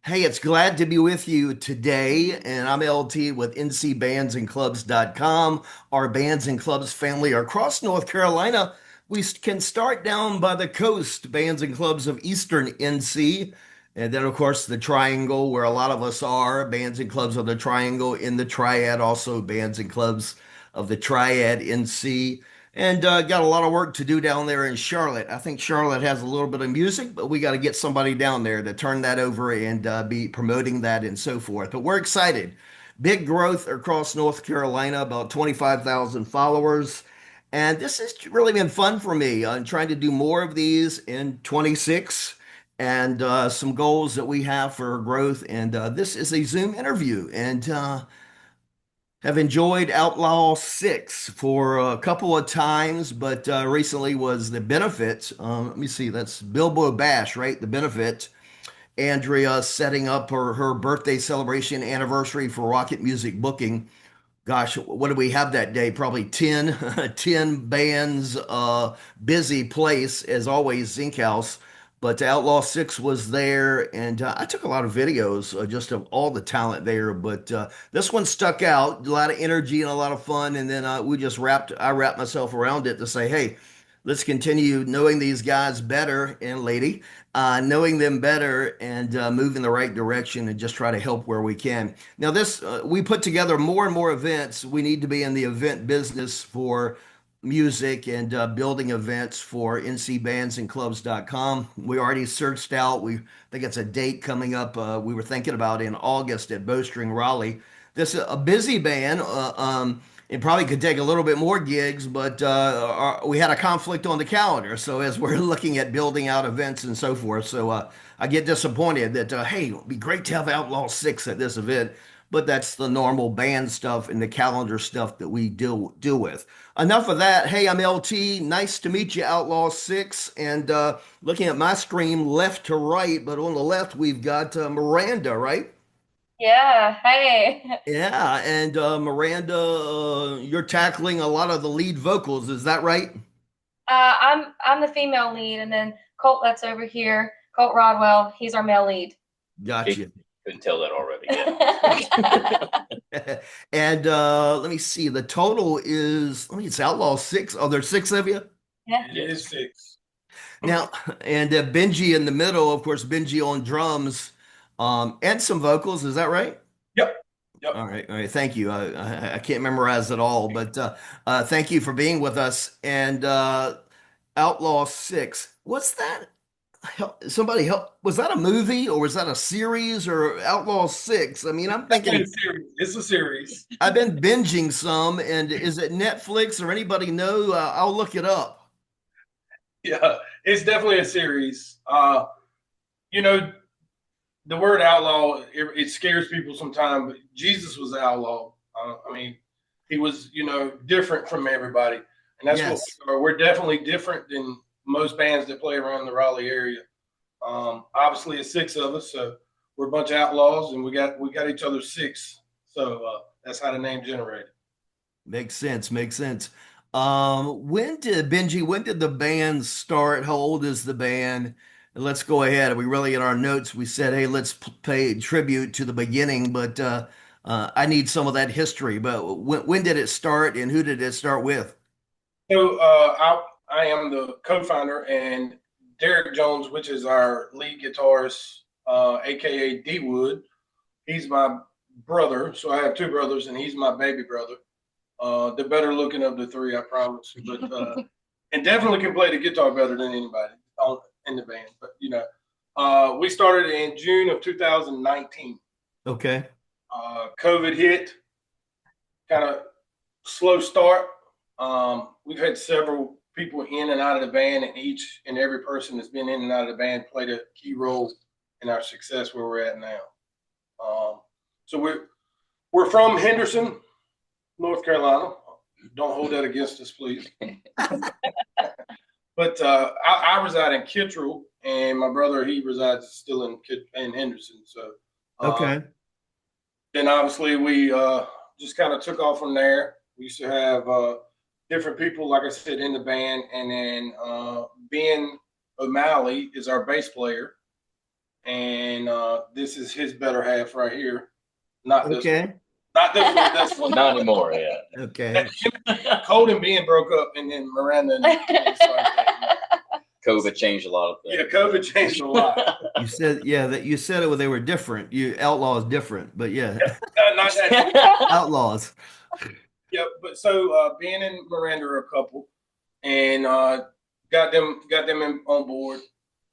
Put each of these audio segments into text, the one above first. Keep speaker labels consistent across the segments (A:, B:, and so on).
A: Hey, it's glad to be with you today. And I'm LT with ncbandsandclubs.com. Our bands and clubs family are across North Carolina. We can start down by the coast, bands and clubs of Eastern NC. And then, of course, the Triangle, where a lot of us are, bands and clubs of the Triangle in the Triad, also bands and clubs of the Triad NC. And got a lot of work to do down there in Charlotte. I think Charlotte has a little bit of music, but we got to get somebody down there to turn that over and be promoting that and so forth. But we're excited. Big growth across North Carolina, about 25,000 followers. And this has really been fun for me. I'm trying to do more of these in 26 and some goals that we have for growth. And this is a Zoom interview. And have enjoyed Outlaw 6 for a couple of times, but recently was the benefit. Let me see, that's Bilbo Bash, right? The benefit. Andrea setting up her birthday celebration anniversary for Rocket Music Booking. Gosh, what did we have that day? Probably 10, 10 bands, busy place as always, Zinc House. But Outlaw 6 was there, and I took a lot of videos just of all the talent there. But this one stuck out, a lot of energy and a lot of fun. And then I wrapped myself around it to say, hey, let's continue knowing these guys better and lady, knowing them better and move in the right direction and just try to help where we can. Now, this we put together more and more events. We need to be in the event business for music and building events for ncbandsandclubs.com. We already searched out. We think it's a date coming up. We were thinking about in August at Bowstring Raleigh. This is a busy band. It probably could take a little bit more gigs, but we had a conflict on the calendar. So as we're looking at building out events and so forth, so I get disappointed that hey, it'd be great to have Outlaw 6 at this event, but that's the normal band stuff and the calendar stuff that we deal with. Enough of that. Hey, I'm LT. Nice to meet you, Outlaw 6. And looking at my screen left to right, but on the left we've got Miranda, right?
B: Yeah, hey.
A: Yeah, and Miranda, you're tackling a lot of the lead vocals, is that right?
B: I'm the female lead, and then Colt that's over here, Colt Rodwell, he's our male lead.
C: You
A: Gotcha.
C: couldn't tell that already. Yeah.
A: And let me see, the total is, let me, it's Outlaw 6. Oh, there's 6 of you?
B: Yeah.
C: It is six.
A: Now, and Benji in the middle, of course, Benji on drums, and some vocals, is that right?
C: Yep. Yep.
A: All right. Thank you. I can't memorize it all, but thank you for being with us. And Outlaw 6, what's that? Somebody help. Was that a movie or was that a series or Outlaw 6? I mean, I'm
C: It's a
A: thinking
C: series. It's a series.
A: I've been binging some, and is it Netflix or anybody know? I'll look it up.
C: Yeah, it's definitely a series. You know, the word outlaw it scares people sometimes, but Jesus was an outlaw. I mean, he was different from everybody, and that's what
A: Yes.
C: we are. We're definitely different than most bands that play around the Raleigh area. Obviously, it's six of us, so we're a bunch of outlaws, and we got each other six. So that's how the name generated.
A: Makes sense. Makes sense. When did Benji, when did the band start? How old is the band? And let's go ahead. We really, in our notes, we said, hey, let's pay tribute to the beginning, but I need some of that history. But when did it start and who did it start with?
C: So I am the co-founder, and Derek Jones, which is our lead guitarist, aka D Wood, he's my brother. So I have two brothers, and he's my baby brother. The better looking of the three, I promise. But and definitely can play the guitar better than anybody in the band. But we started in June of 2019.
A: Okay.
C: COVID hit, kind of slow start. We've had several people in and out of the band, and each and every person that's been in and out of the band played a key role in our success where we're at now. So we're from Henderson, North Carolina. Don't hold that against us, please. But I reside in Kittrell, and my brother he resides still in Henderson. So
A: Okay.
C: then obviously we just kind of took off from there. We used to have different people, like I said, in the band, and then Ben O'Malley is our bass player, and this is his better half right here. Not this one.
A: Okay.
C: Not this one. This one.
D: Not anymore. Yeah.
A: Okay.
C: Colt and Ben broke up, and then Miranda and started dating.
D: COVID changed a lot of things.
C: Yeah, COVID changed a lot.
A: You said, yeah, that you said it they were different. You Outlaw is different, but yeah,
C: Not that.
A: Outlaws.
C: Yeah, but so Ben and Miranda are a couple, and got them on board.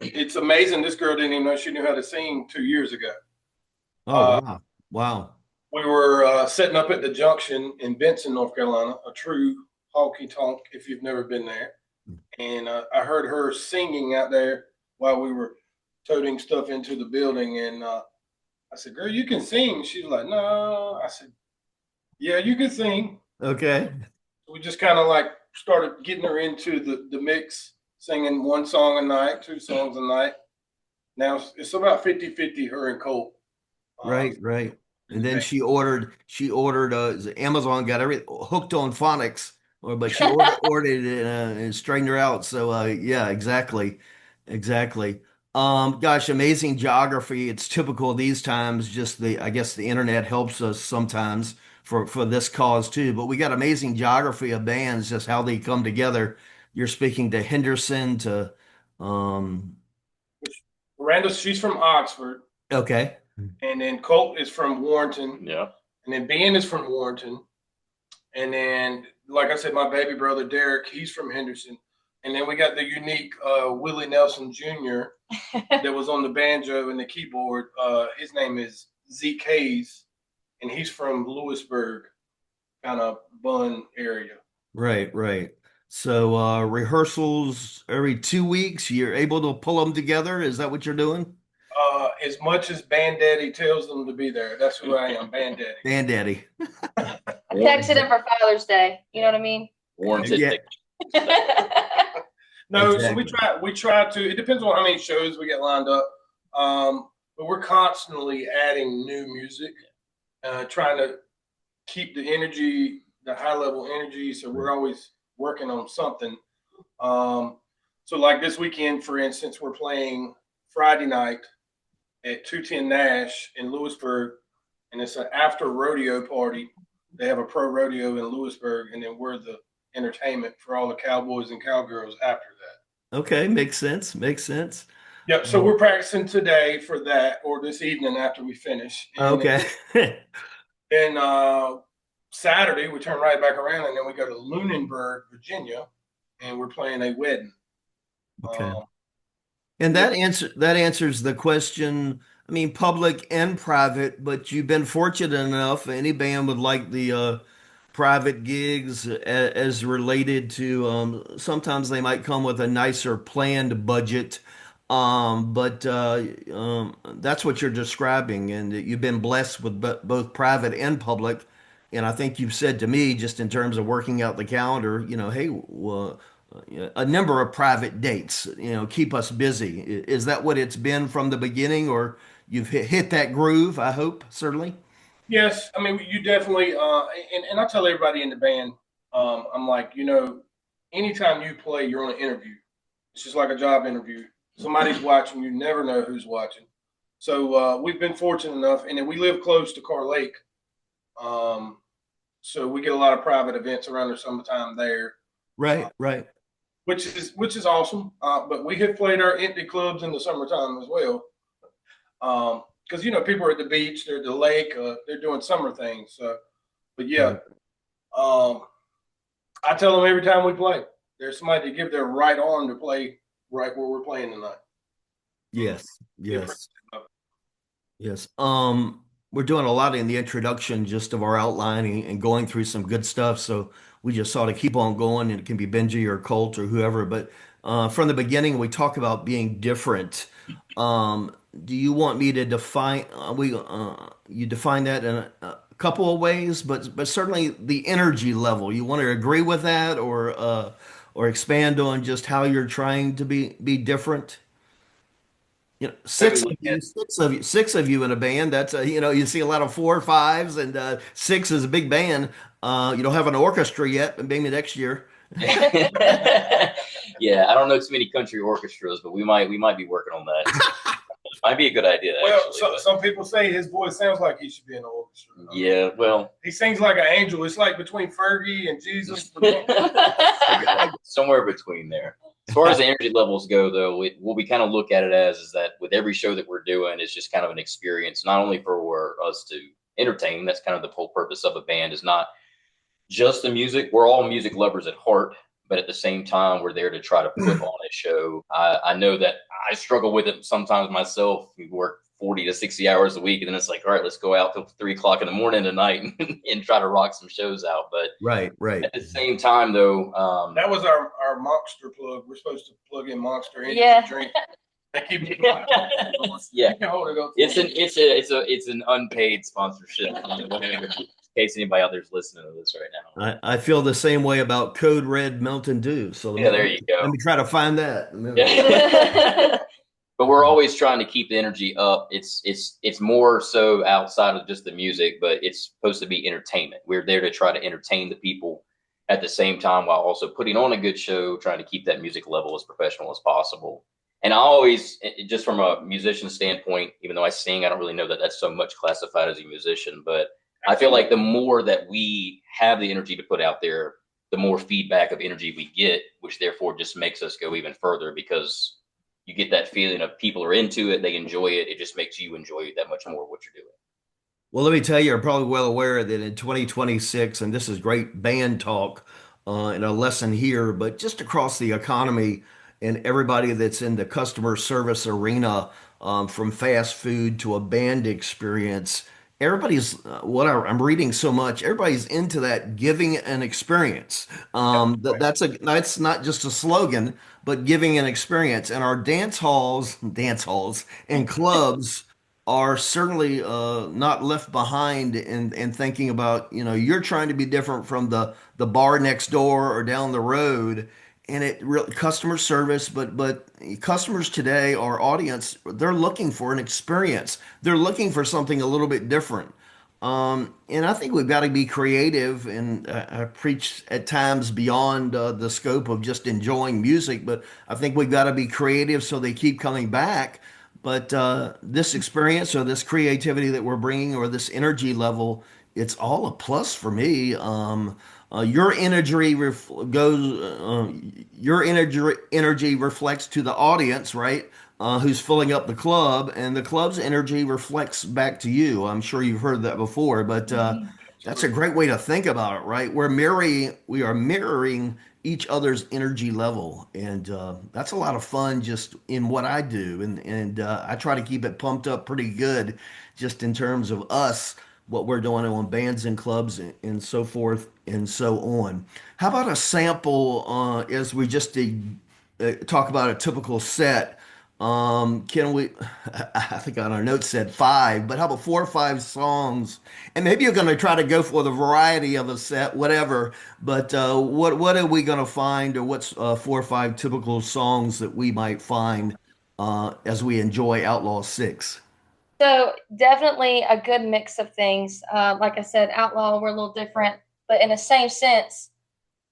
C: It's amazing. This girl didn't even know she knew how to sing 2 years ago.
A: Oh, wow. Wow.
C: We were setting up at the junction in Benson, North Carolina, a true honky tonk if you've never been there. And I heard her singing out there while we were toting stuff into the building. And I said, "Girl, you can sing." She was like, "No." I said, "Yeah, you can sing."
A: Okay.
C: We just kind of like started getting her into the mix, singing one song a night, two songs a night. Now it's about 50-50, her and Colt.
A: Right, right. And then she ordered Amazon got every hooked on phonics, but she ordered it and straightened her out. So yeah, exactly. Exactly. Gosh, amazing geography. It's typical these times, just I guess the internet helps us sometimes for this cause too. But we got amazing geography of bands, just how they come together. You're speaking to Henderson to um
C: Miranda, she's from Oxford,
A: okay.
C: and then Colt is from Warrenton,
D: Yeah.
C: and then Ben is from Warrenton, and then like I said, my baby brother Derek, he's from Henderson, and then we got the unique Willie Nelson Jr. that was on the banjo and the keyboard. His name is Zeke Hayes, and he's from Lewisburg, kind of Bun area.
A: Right, right. So rehearsals every 2 weeks, you're able to pull them together. Is that what you're doing?
C: As much as Band Daddy tells them to be there, that's who I am, Band Daddy.
A: Band Daddy.
B: I texted him for Father's Day. You know what I mean?
D: Warranted.
A: Yeah.
C: No,
A: Exactly.
C: so we try to. It depends on how many shows we get lined up, but we're constantly adding new music, trying to keep the energy, the high level energy. So we're always working on something. So like this weekend, for instance, we're playing Friday night at 210 Nash in Lewisburg, and it's an after rodeo party. They have a pro rodeo in Lewisburg, and then we're the entertainment for all the cowboys and cowgirls after that.
A: Okay, makes sense. Makes sense.
C: Yep. So we're practicing today for that, or this evening after we finish. And
A: Okay.
C: then Saturday we turn right back around, and then we go to Lunenburg, Virginia, and we're playing a wedding.
A: Okay. And that answers the question. I mean, public and private, but you've been fortunate enough. Any band would like the private gigs as related to. Sometimes they might come with a nicer planned budget, but that's what you're describing, and that you've been blessed with both private and public. And I think you've said to me, just in terms of working out the calendar, hey, well, a number of private dates, keep us busy. Is that what it's been from the beginning, or you've hit that groove? I hope, certainly.
C: Yes, I mean you definitely, and I tell everybody in the band, I'm like, anytime you play, you're on an interview. It's just like a job interview. Somebody's watching. You never know who's watching. So we've been fortunate enough, and then we live close to Car Lake, so we get a lot of private events around the summertime there,
A: Right, right.
C: which is awesome. But we have played our empty clubs in the summertime as well. Because people are at the beach, they're at the lake, they're doing summer things. So, but yeah, I tell them every time we play, there's somebody to give their right arm to play right where we're playing tonight.
A: Yes, yes, yes. We're doing a lot in the introduction just of our outlining and going through some good stuff. So we just sort of keep on going, and it can be Benji or Colt or whoever. But from the beginning, we talk about being different. Do you want me to define? You define that in a couple of ways, but certainly the energy level. You want to agree with that, or expand on just how you're trying to be different? Six of you in a band. That's you see a lot of four or fives, and six is a big band. You don't have an orchestra yet, but maybe next year.
D: Yeah, I don't know too many country orchestras, but we might be working on that. Might be a good idea,
C: Well,
D: actually.
C: some people say his voice sounds like he should be in the orchestra.
D: Yeah, well,
C: He sings like an angel. It's like between Fergie and Jesus.
D: somewhere between there. As far as the energy levels go, though, what we kind of look at it as is that with every show that we're doing, it's just kind of an experience, not only for us to entertain. That's kind of the whole purpose of a band, is not just the music. We're all music lovers at heart, but at the same time, we're there to try to put on a show. I know that I struggle with it sometimes myself. We work 40 to 60 hours a week, and then it's like, all right, let's go out till 3 o'clock in the morning tonight and try to rock some shows out. But
A: Right, right.
D: at the same time, though,
C: That was our Monster plug. We're supposed to plug in Monster energy drink. They keep
D: yeah,
C: you can hold it up.
D: it's an unpaid sponsorship. In case anybody out there's listening to this right now.
A: I feel the same way about Code Red Mountain Dew. So
D: Yeah, there you go.
A: let me try to find that.
D: Yeah. But we're always trying to keep the energy up. It's more so outside of just the music, but it's supposed to be entertainment. We're there to try to entertain the people at the same time while also putting on a good show, trying to keep that music level as professional as possible. And I always, just from a musician standpoint, even though I sing, I don't really know that that's so much classified as a musician, but I feel like the more that we have the energy to put out there, the more feedback of energy we get, which therefore just makes us go even further, because you get that feeling of people are into it, they enjoy it. It just makes you enjoy it that much more what you're doing.
A: Well, let me tell you, you're probably well aware that in 2026, and this is great band talk and a lesson here, but just across the economy and everybody that's in the customer service arena, from fast food to a band experience, everybody's I'm reading so much. Everybody's into that giving an experience. That's not just a slogan, but giving an experience. And our dance halls, and clubs are certainly not left behind in thinking about, you're trying to be different from the bar next door or down the road. And it really customer service, but customers today, our audience, they're looking for an experience. They're looking for something a little bit different. And I think we've got to be creative, and I preach at times beyond the scope of just enjoying music, but I think we've got to be creative so they keep coming back. But this experience or this creativity that we're bringing, or this energy level, it's all a plus for me. Your energy your energy reflects to the audience, right? Who's filling up the club, and the club's energy reflects back to you. I'm sure you've heard that before, but that's a great way to think about it, right? We are mirroring each other's energy level, and that's a lot of fun just in what I do, and I try to keep it pumped up pretty good, just in terms of us, what we're doing on bands and clubs and so forth and so on. How about a sample as we just talk about a typical set? Can we? I think on our notes said five, but how about 4 or 5 songs? And maybe you're going to try to go for the variety of a set, whatever. But what are we going to find, or what's 4 or 5 typical songs that we might find as we enjoy Outlaw 6?
B: So definitely a good mix of things. Like I said, Outlaw, we're a little different, but in the same sense,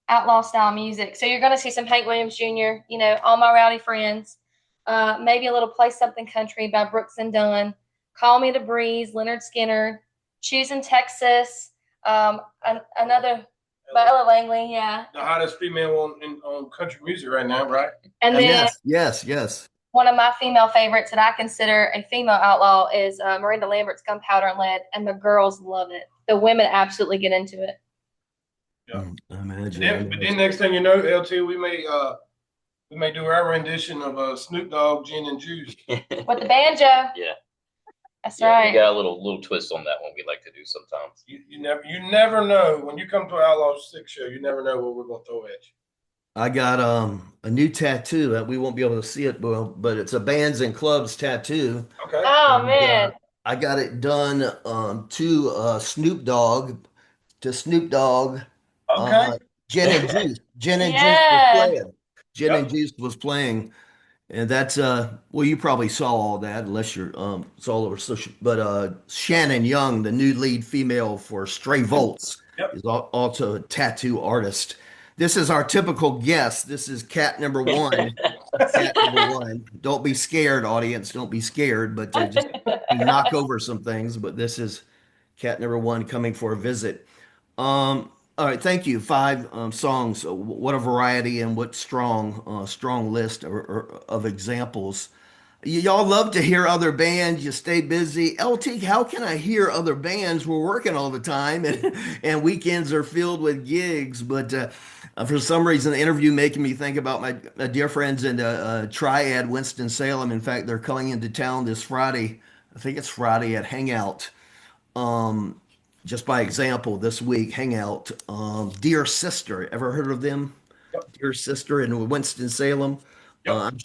B: Outlaw style music. So you're going to see some Hank Williams Jr., All My Rowdy Friends, maybe a little Play Something Country by Brooks and Dunn, Call Me the Breeze, Leonard Skinner, Choosing Texas, another by Ella Langley, yeah.
C: The hottest female on country music right now, right?
B: And then
A: Yes.
B: one of my female favorites that I consider a female outlaw is Miranda Lambert's Gunpowder and Lead, and the girls love it. The women absolutely get into it.
C: Yeah.
A: I imagine.
C: But then next thing you know, LT, we may do our rendition of Snoop Dogg, Gin and Juice.
B: With the banjo.
D: Yeah.
B: That's
D: Yeah,
B: right.
D: we got a little twist on that one we like to do sometimes.
C: You never know when you come to an Outlaw 6 show. You never know what we're gonna throw at you.
A: I got a new tattoo that we won't be able to see it, but it's a bands and clubs tattoo.
C: Okay.
B: Oh
A: And,
B: man.
A: I got it done to Snoop Dogg,
C: Okay.
A: uh, Gin and Juice. Gin and Juice was
B: Yeah.
A: playing. Gin and
C: Yep.
A: Juice was playing. And that's well, you probably saw all that unless you're it's all over social. But Shannon Young, the new lead female for Stray Volts,
C: Yep.
A: is also a tattoo artist. This is our typical guest. This is cat number one. Cat number one. Don't be scared, audience. Don't be scared, but just knock over some things. But this is cat number one coming for a visit. All right, thank you. Five songs. What a variety and what strong list of examples. Y'all love to hear other bands. You stay busy. LT, how can I hear other bands? We're working all the time, and weekends are filled with gigs. But for some reason, the interview making me think about my dear friends in Triad, Winston-Salem. In fact, they're coming into town this Friday. I think it's Friday at Hangout. Um, just by example, this week, Hangout. Dear Sister, ever heard of them?
C: Yep.
A: Dear Sister in Winston-Salem.
C: Yep.
A: I'm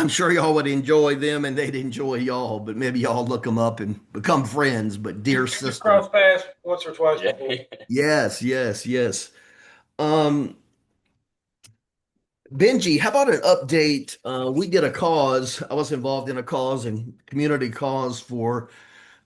A: sure y'all would enjoy them, and they'd enjoy y'all. But maybe y'all look them up and become friends. But Dear
C: Just
A: Sister,
C: cross paths once or twice
D: Yeah.
C: before.
A: yes, yes, yes. Um, Benji, how about an update? We did a cause. I was involved in a cause and community cause for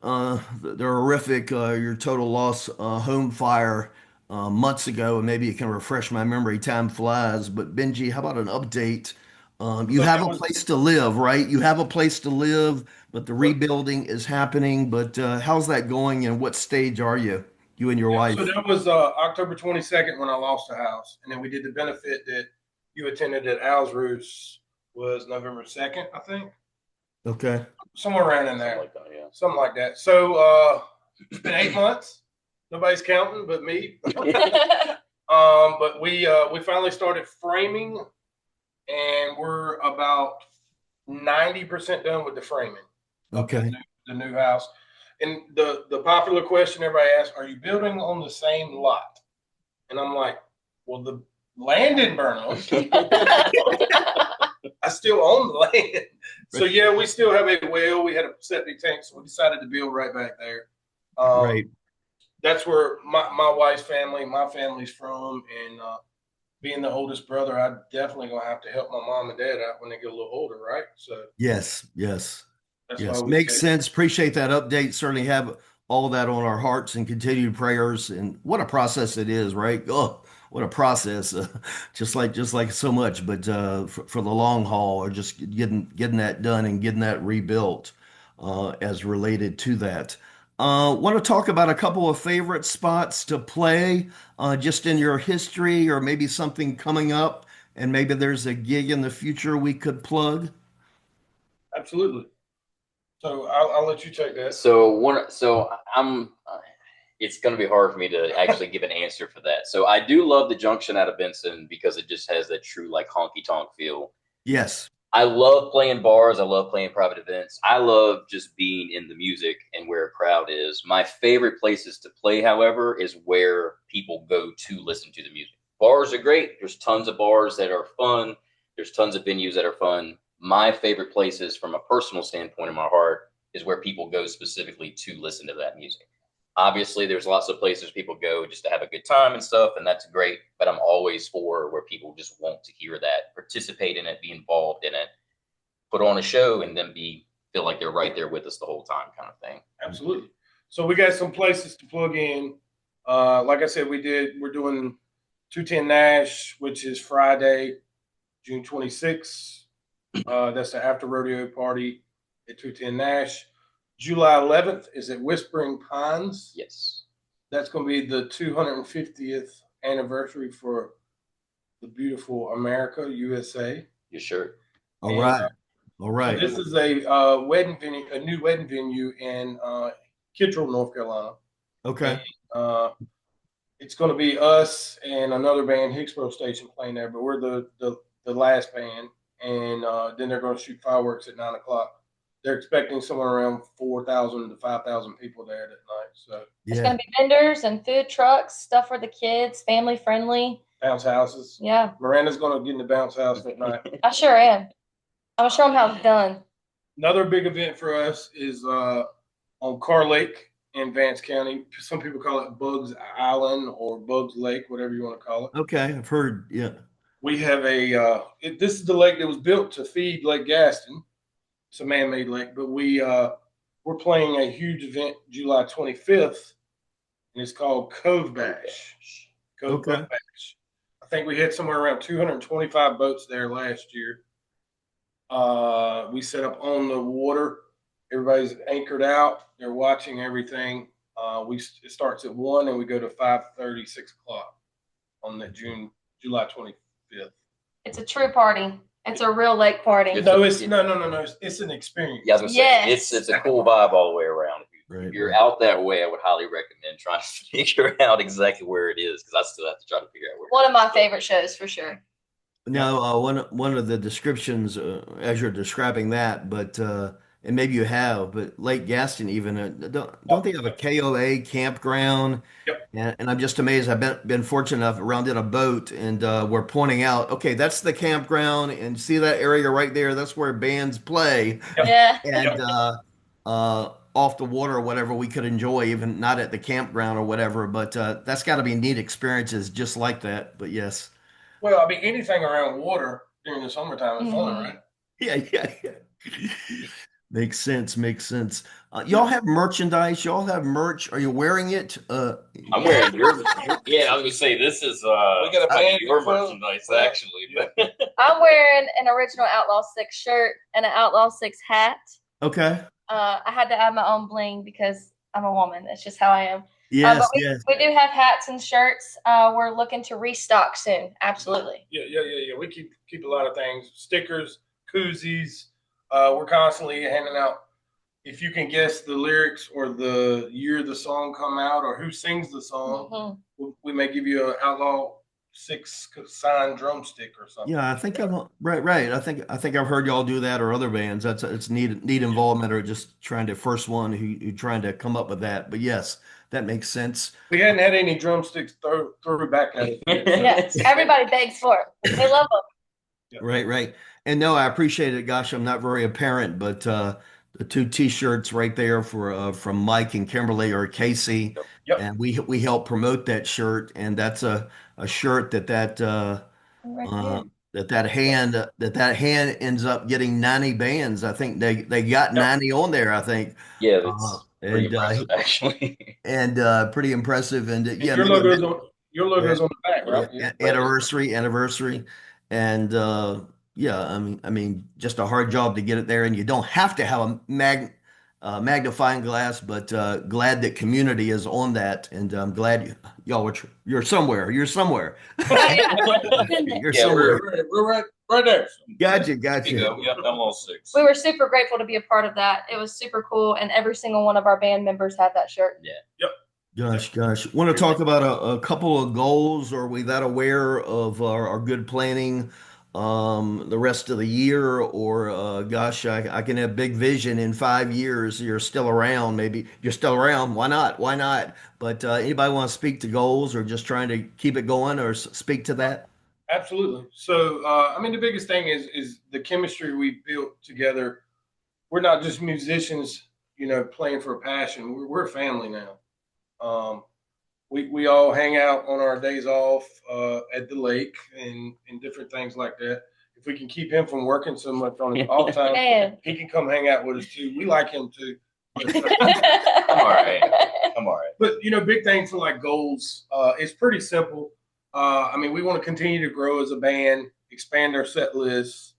A: the horrific your total loss home fire months ago, and maybe you can refresh my memory. Time flies. But Benji, how about an update? You
C: So
A: have
C: that
A: a
C: was
A: place to live, right? You have a place to live, but the
C: what
A: rebuilding is happening. But how's that going, and what stage are you, you and your
C: yeah, so
A: wife?
C: that was October 22nd when I lost the house. And then we did the benefit that you attended at Al's Roots was November 2nd, I think.
A: Okay.
C: Somewhere around in
D: Something
C: there.
D: like that, yeah.
C: Something like that. So it's been 8 months. Nobody's counting but me. But we finally started framing, and we're about 90% done with the framing of
A: Okay.
C: the new house. And the popular question everybody asks, are you building on the same lot? And I'm like, well, the land didn't burn on. I still own the land. So yeah, we still have a well. We had a septic tank, so we decided to build right back there.
A: Right.
C: That's where my wife's family, my family's from, and being the oldest brother, I definitely gonna have to help my mom and dad out when they get a little older, right? So
A: Yes. Yes.
C: that's why
A: Yes,
C: we
A: makes
C: said
A: sense. Appreciate that update. Certainly have all that on our hearts and continued prayers. And what a process it is, right? Oh, what a process! Just like so much, but for the long haul, or just getting that done and getting that rebuilt, as related to that. Want to talk about a couple of favorite spots to play, just in your history, or maybe something coming up, and maybe there's a gig in the future we could plug.
C: absolutely. So I'll let you take that.
D: So I'm. It's going to be hard for me to actually give an answer for that. So I do love the Junction out of Benson because it just has that true like honky tonk feel.
A: Yes.
D: I love playing bars. I love playing private events. I love just being in the music and where a crowd is. My favorite places to play, however, is where people go to listen to the music. Bars are great. There's tons of bars that are fun. There's tons of venues that are fun. My favorite places from a personal standpoint in my heart is where people go specifically to listen to that music. Obviously, there's lots of places people go just to have a good time and stuff, and that's great. But I'm always for where people just want to hear that, participate in it, be involved in it, put on a show, and then feel like they're right there with us the whole time, kind of thing.
C: Absolutely. So we got some places to plug in. Like I said, we're doing 210 Nash, which is Friday, June 26th. That's the after rodeo party at 210 Nash. July 11th is at Whispering Pines.
D: Yes.
C: That's going to be the 250th anniversary for the beautiful America, USA.
D: You sure?
A: All
C: And
A: right. All
C: so
A: right.
C: this is a wedding venue, a new wedding venue in Kittrell, North Carolina.
A: Okay.
C: And, it's going to be us and another band, Hicksboro Station, playing there, but we're the last band. And then they're going to shoot fireworks at 9 o'clock. They're expecting somewhere around 4,000 to 5,000 people there that night. So
B: It's
A: Yeah.
B: going to be vendors and food trucks, stuff for the kids, family friendly.
C: bounce houses.
B: Yeah,
C: Miranda's going to get in the bounce house that night.
B: I sure am. I'm going to show them how it's done.
C: Another big event for us is on Carr Lake in Vance County. Some people call it Bugs Island or Bugs Lake, whatever you want to call it.
A: Okay. I've heard. Yeah.
C: We have this is the lake that was built to feed Lake Gaston. It's a man-made lake, but we're playing a huge event July 25th, and it's called Cove Bash. Cove
A: Okay.
C: Bash. I think we had somewhere around 225 boats there last year. We set up on the water. Everybody's anchored out. They're watching everything. It starts at 1 and we go to 5:30, 6 o'clock on that July 25th.
B: It's a true party. It's a real lake party.
C: No, no. It's an experience.
D: Yeah, I was gonna say
B: Yes.
D: it's a cool vibe all the way around.
A: Right,
D: If you're
A: right.
D: out that way, I would highly recommend trying to figure out exactly where it is because I still have to try to figure out where.
B: One of my favorite shows for sure.
A: Now, one of the descriptions as you're describing that, but and maybe you have, but Lake Gaston even don't they have a KOA campground?
C: Yep.
A: And I'm just amazed. I've been fortunate enough around in a boat, and we're pointing out, okay, that's the campground, and see that area right there. That's where bands play,
C: Yep.
B: Yeah.
A: and off the water or whatever we could enjoy, even not at the campground or whatever. But that's got to be neat experiences just like that. But yes.
C: Well, I mean, anything around water during the summertime is fun,
B: Mhm.
C: right?
A: Yeah. Makes sense. Makes sense. Y'all have merchandise. Y'all have merch. Are you wearing it?
D: I'm wearing yours. Yeah, I was gonna say this is
C: We got a band
D: your
C: club.
D: merchandise actually. But
B: I'm wearing an original Outlaw 6 shirt and an Outlaw 6 hat.
A: Okay.
B: I had to add my own bling because I'm a woman. That's just how I am.
A: Yes.
B: But
A: Yes.
B: we do have hats and shirts. We're looking to restock soon. Absolutely.
C: Yeah. We keep a lot of things, stickers, koozies. We're constantly handing out. If you can guess the lyrics or the year the song come out or who sings the song, we may give you an Outlaw 6 signed drumstick or something.
A: Yeah. I think I'm right. I think I've heard y'all do that or other bands. It's neat involvement or just trying to first one who trying to come up with that. But yes, that makes sense.
C: We hadn't had any drumsticks throw back at us yet.
B: Yes. Everybody begs for it. They love them.
C: Yep.
A: Right. And no, I appreciate it. Gosh, I'm not very apparent, but the two T-shirts right there for from Mike and Kimberly or Casey,
C: Yep.
A: and we help promote that shirt, and that's a shirt
B: Right
A: that hand ends up getting 90 bands. I think they got 90 on there. I think,
D: yeah, that's pretty
A: and
D: impressive actually.
A: and pretty impressive. And yeah,
C: Your
A: maybe
C: logo's on the back, right?
A: yeah, anniversary, and yeah, I mean, just a hard job to get it there, and you don't have to have a magnifying glass, but glad that community is on that, and I'm glad y'all you're somewhere, you're somewhere, you're
D: Yeah,
A: somewhere.
C: We're right there.
A: Gotcha.
D: You go. We got Outlaw 6.
B: We were super grateful to be a part of that. It was super cool, and every single one of our band members had that shirt.
D: Yeah.
A: Gosh. Want to talk about a couple of goals? Are we that aware of our good planning the rest of the year? Or gosh, I can have big vision in 5 years. You're still around. Maybe you're still around. Why not? Why not? But anybody want to speak to goals or just trying to keep it going or speak to that?
C: Absolutely. So, I mean, the biggest thing is the chemistry we built together. We're not just musicians, playing for a passion. We're a family now. We all hang out on our days off at the lake and different things like that. If we can keep him from working so much on his off time,
B: Man.
C: he can come hang out with us too. We like him too.
D: I'm all right. I'm all right.
C: But big thing for like goals, it's pretty simple. I mean, we want to continue to grow as a band, expand our set lists,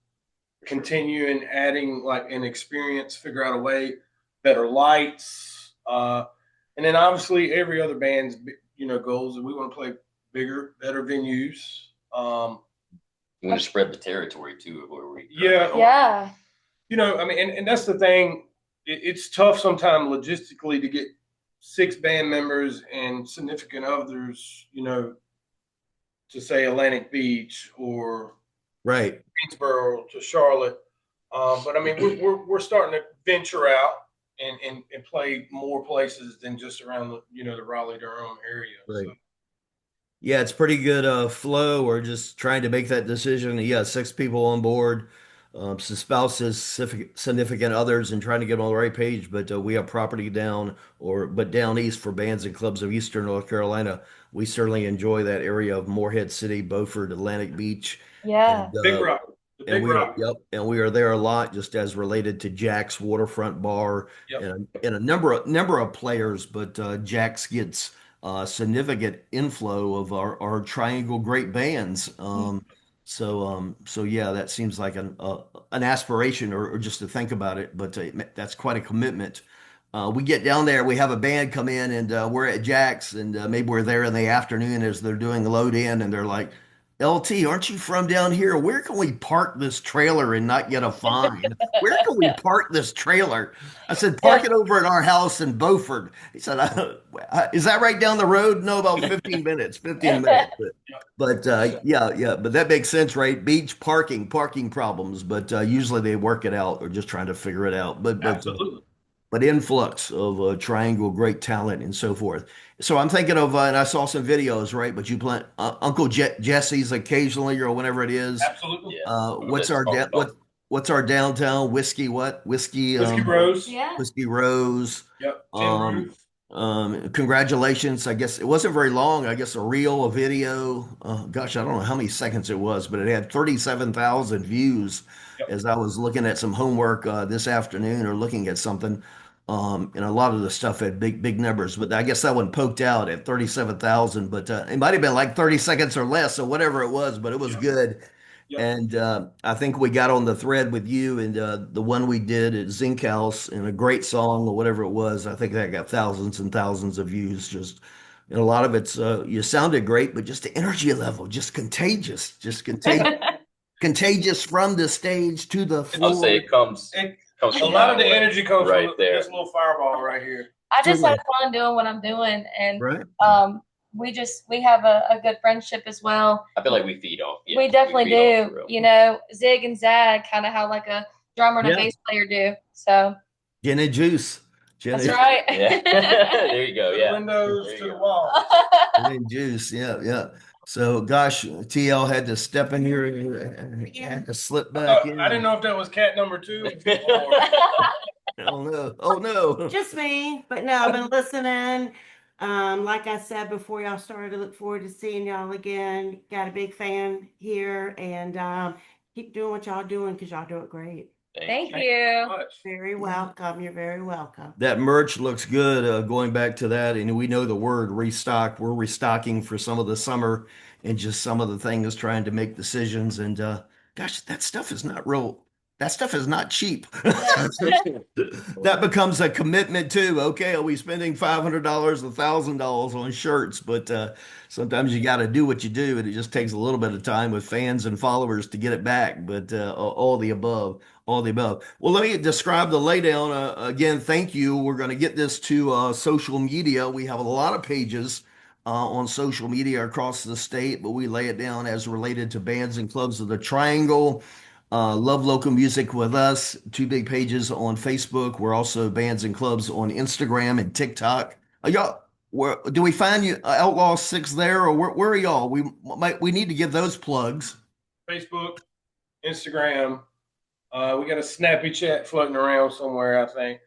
C: continue and adding like an experience, figure out a way, better lights, and then obviously every other band's goals that we want to play bigger, better venues.
D: We want to spread the territory too of where we.
C: Yeah.
B: Yeah.
C: I mean, and that's the thing. It's tough sometimes logistically to get 6 band members and significant others, to say Atlantic Beach or
A: Right.
C: Greensboro to Charlotte. But I mean, we're starting to venture out and play more places than just around the Raleigh Durham area.
A: Right.
C: So,
A: Yeah, it's pretty good flow. We're just trying to make that decision. Yeah, 6 people on board, some spouses, significant others, and trying to get them on the right page. But we have property down east for bands and clubs of Eastern North Carolina. We certainly enjoy that area of Morehead City, Beaufort, Atlantic Beach.
B: Yeah.
A: And,
C: Big Rock. The
A: and
C: Big Rock.
A: and we are there a lot, just as related to Jack's Waterfront Bar
C: Yep.
A: and a number of players. But Jack's gets significant inflow of our Triangle great bands. So yeah, that seems like an aspiration or just to think about it, but that's quite a commitment. We get down there, we have a band come in, and we're at Jack's, and maybe we're there in the afternoon as they're doing the load in, and they're like, LT, aren't you from down here? Where can we park this trailer and not get a fine? Where can we park this trailer? I said, park it over at our house in Beaufort. He said, is that right down the road? No, about 15 minutes, 15 minutes. Yeah, but that makes sense, right? Beach parking problems, but usually they work it out or just trying to figure it out.
C: Absolutely.
A: But influx of Triangle, great talent, and so forth. So I'm thinking of, and I saw some videos, right? But you plan Uncle Jesse's occasionally or whenever it is.
C: Absolutely.
D: Yeah.
A: What's
D: That's
A: our
D: talked about.
A: what's our downtown whiskey? What
C: Whiskey Rose.
B: Yeah.
A: Whiskey Rose.
C: Yep. Tin
A: Um,
C: Roof.
A: Congratulations. I guess it wasn't very long. I guess a reel, a video. Gosh, I don't know how many seconds it was, but it had 37,000 views
C: Yep.
A: as I was looking at some homework this afternoon or looking at something. And a lot of the stuff had big numbers, but I guess that one poked out at 37,000, but it might have been like 30 seconds or less, or whatever it was, but it was
C: Yep.
A: good.
C: Yep.
A: And I think we got on the thread with you and the one we did at Zinc House and a great song or whatever it was. I think that got thousands and thousands of views. Just and a lot of it's you sounded great, but just the energy level, just contagious from the stage to the
D: I'll say
A: floor.
D: it comes
C: And
D: comes
C: a
D: from
C: lot of the
D: that way.
C: energy comes
D: right
C: from
D: there.
C: this little fireball right here.
B: I just
A: Truly.
B: have fun doing what I'm doing, and
A: Right.
B: we have a good friendship as well.
D: I feel like we feed off. Yeah,
B: we definitely
D: feed off for
B: do.
D: real.
B: You know, Zig and Zag, kind of how like a drummer and
A: Yeah.
B: a bass player do. So
A: Gin and juice. Gin
B: that's
A: and,
B: right.
D: Yeah. There you go.
C: To
D: Yeah.
C: the windows,
D: There you
C: to the
D: go.
C: wall.
A: gin and juice. Yeah. So, gosh, TL had to step in here and had to slip back in.
C: I didn't know if that was cat number 2 or
A: Oh no! Oh no!
E: Just me, but no, I've been listening. Like I said before y'all started, I look forward to seeing y'all again. Got a big fan here, and keep doing what y'all doing because y'all do it great.
B: Thank
C: Thank you so
B: you.
C: much.
E: Very welcome. You're very welcome.
A: That merch looks good. Going back to that, and we know the word restock. We're restocking for some of the summer and just some of the things, trying to make decisions. And gosh, that stuff is not real. That stuff is not cheap. That becomes a commitment too. Okay, are we spending $500, $1,000 on shirts? But sometimes you got to do what you do, and it just takes a little bit of time with fans and followers to get it back. But all the above, all the above. Well, let me describe the laydown again. Thank you. We're going to get this to social media. We have a lot of pages on social media across the state, but we lay it down as related to bands and clubs of the Triangle. Love Local Music with Us, two big pages on Facebook. We're also Bands and Clubs on Instagram and TikTok. Do we find you Outlaw Six there, or where are y'all? We need to give those plugs.
C: Facebook, Instagram. We got a snappy chat floating around somewhere, I think.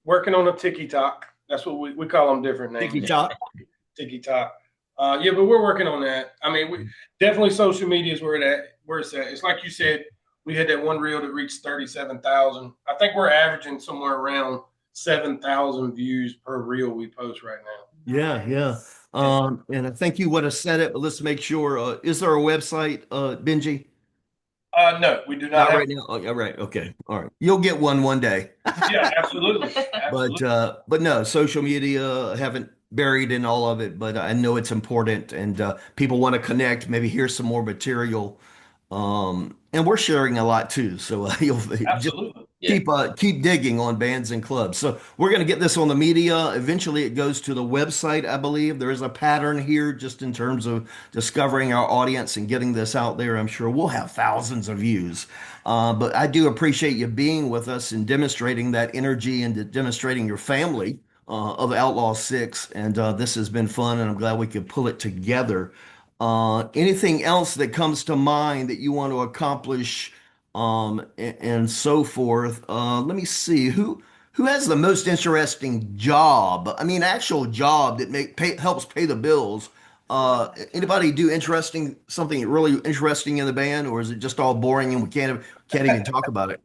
C: Working on a TikTok. That's what we call them different names.
A: TikTok.
C: TikTok. Yeah, but we're working on that. I mean, we definitely social media is where it's at. It's like you said, we had that one reel that reached 37,000. I think we're averaging somewhere around 7,000 views per reel we post right now.
A: Yeah. And I think you would have said it, but let's make sure. Is there a website, Benji?
C: No, we do not
A: Not
C: have.
A: right now. Oh, yeah, right. Okay. All right. You'll get one day.
C: Yeah, absolutely.
A: But no, social media haven't buried in all of it, but I know it's important and people want to connect, maybe hear some more material. And we're sharing a lot too. So you'll just
C: Absolutely.
A: keep digging on bands and clubs. So we're going to get this on the media. Eventually it goes to the website, I believe. There is a pattern here just in terms of discovering our audience and getting this out there. I'm sure we'll have thousands of views. But I do appreciate you being with us and demonstrating that energy and demonstrating your family of Outlaw Six. And this has been fun, and I'm glad we could pull it together. Anything else that comes to mind that you want to accomplish, and so forth? Let me see who has the most interesting job. I mean, actual job that helps pay the bills. Anybody do something really interesting in the band, or is it just all boring and we can't even talk about it?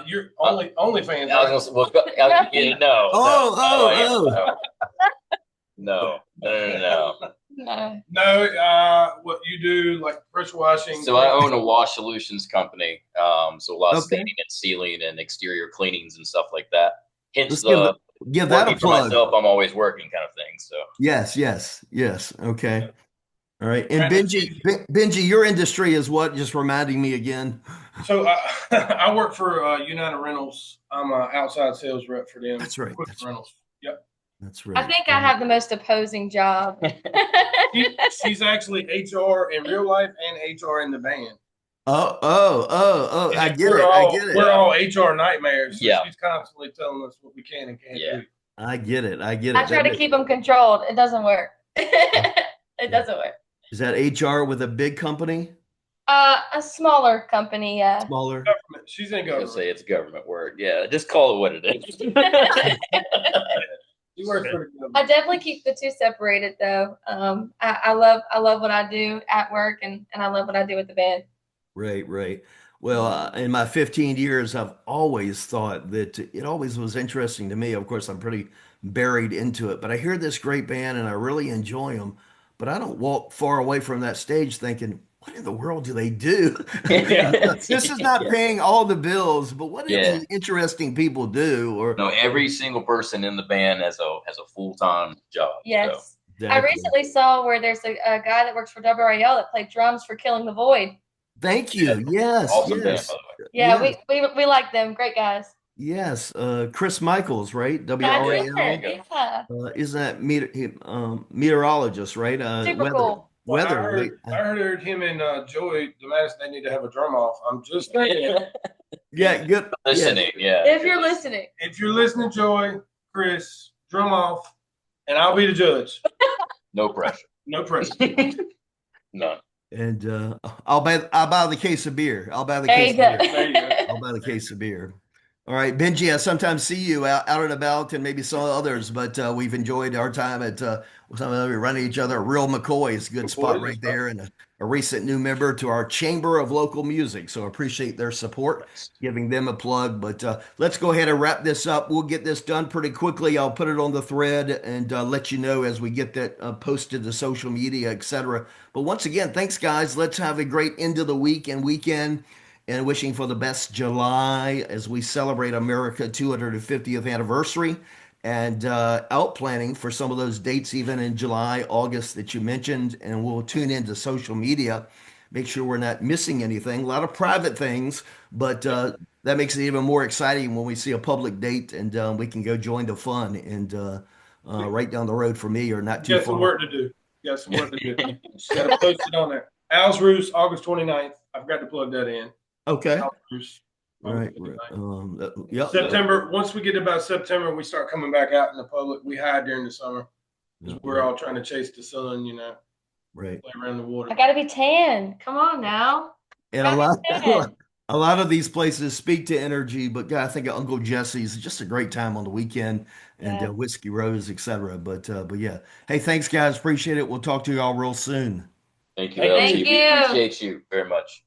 C: You're OnlyFans,
D: I
C: right?
D: was gonna, yeah, no,
A: Oh,
D: no,
A: oh,
D: no, no.
B: No.
C: No, what you do, like pressure washing.
D: So I own a wash solutions company. So a lot
A: oh.
D: of
A: Okay.
D: staining and sealing and exterior cleanings and stuff like that. Hence
A: Let's give
D: the
A: give that a
D: working for
A: plug.
D: myself, I'm always working kind of thing. So
A: Yes, yes, yes. Okay. All right. And
C: Brandon,
A: Benji, your industry is what? Just reminding me again.
C: so I work for United Rentals. I'm an outside sales rep for them.
A: That's right.
C: Equipment rentals. Yep.
A: That's
B: I
A: right.
B: think I have the most opposing job.
C: She's actually HR in real life and HR in the band.
A: Oh. I
C: And
A: get it. I get
C: we're
A: it.
C: all HR nightmares. So
D: Yeah.
C: she's constantly telling us what we can and can't
D: yeah,
C: do.
A: I get it. I get
B: I
A: it.
B: try to keep them controlled. It doesn't work. It
A: Yeah.
B: doesn't work.
A: Is that HR with a big company?
B: A smaller company, yeah.
A: Smaller?
C: Government. She's in
D: I'm gonna
C: government.
D: say it's a government word. Yeah, just call it what it is.
C: She works for the government.
B: I definitely keep the two separated though. I love what I do at work and I love what I do with the band.
A: Right, right. Well, in my 15 years, I've always thought that it always was interesting to me. Of course, I'm pretty buried into it, but I hear this great band and I really enjoy them. But I don't walk far away from that stage thinking, what in the world do they do? This is not
D: yeah.
A: paying all the bills, but what do
D: Yeah.
A: these interesting people do? Or
D: No, every single person in the band has a full time job. So.
B: Yes. I
A: exactly.
B: recently saw where there's a guy that works for WRAL that played drums for Killing the Void.
A: Thank you. Yes,
D: Awesome band,
A: yes,
D: by the way.
B: Yeah,
A: yes,
B: we like them. Great guys.
A: yes. Chris Michaels, right?
B: That's
D: Yeah.
A: WRAL.
B: it. Yeah.
A: Isn't that meteorologist, right?
B: Super cool.
C: Well,
A: Weather.
C: I heard him and Joey Domatis, they need to have a drum off. I'm just saying.
A: Yeah, good.
D: Listening, yeah.
B: If you're listening.
C: If you're listening, Joey, Chris, drum off, and I'll be the judge.
D: No pressure.
C: No pressure.
D: None.
A: And I'll buy the case of beer. I'll buy the
B: There
A: case
B: you
A: of
B: go.
A: beer.
C: There you go.
A: I'll buy the case of beer. All right, Benji, I sometimes see you out and about and maybe some others, but we've enjoyed our time at some of we run each other. Real McCoy is a good spot
C: McCoy is
A: right there, and a recent new member to our Chamber of Local Music. So appreciate their support, giving them a plug. But let's go ahead and wrap this up. We'll get this done pretty quickly. I'll put it on the thread and let you know as we get that posted to social media, etc. But once again, thanks, guys. Let's have a great end of the week and weekend and wishing for the best July as we celebrate America 250th anniversary and out planning for some of those dates even in July, August that you mentioned. And we'll tune into social media, make sure we're not missing anything. A lot of private things, but that makes it even more exciting when we see a public date and we can go join the fun and right down the road for me or not too
C: Got some
A: far.
C: work to do. Got some work to do. Just got to post it on there. Al's Roost, August 29th. I forgot to plug that in.
A: Okay.
C: Al's Roost,
A: Right.
C: August 29th.
A: Yep.
C: September, once we get to about September, we start coming back out in the public. We hide during the summer. We're all trying to chase the sun,
A: Right.
C: play around the water.
B: I gotta be tan. Come on now.
A: And a lot of these places speak to energy, but God, I think of Uncle Jesse's just a great time on the weekend and
B: Yeah.
A: Whiskey Rose, etc. But yeah. Hey, thanks guys. Appreciate it. We'll talk to y'all real soon.
D: Thank you,
C: Thank
D: LT.
B: you.
D: We appreciate you very much.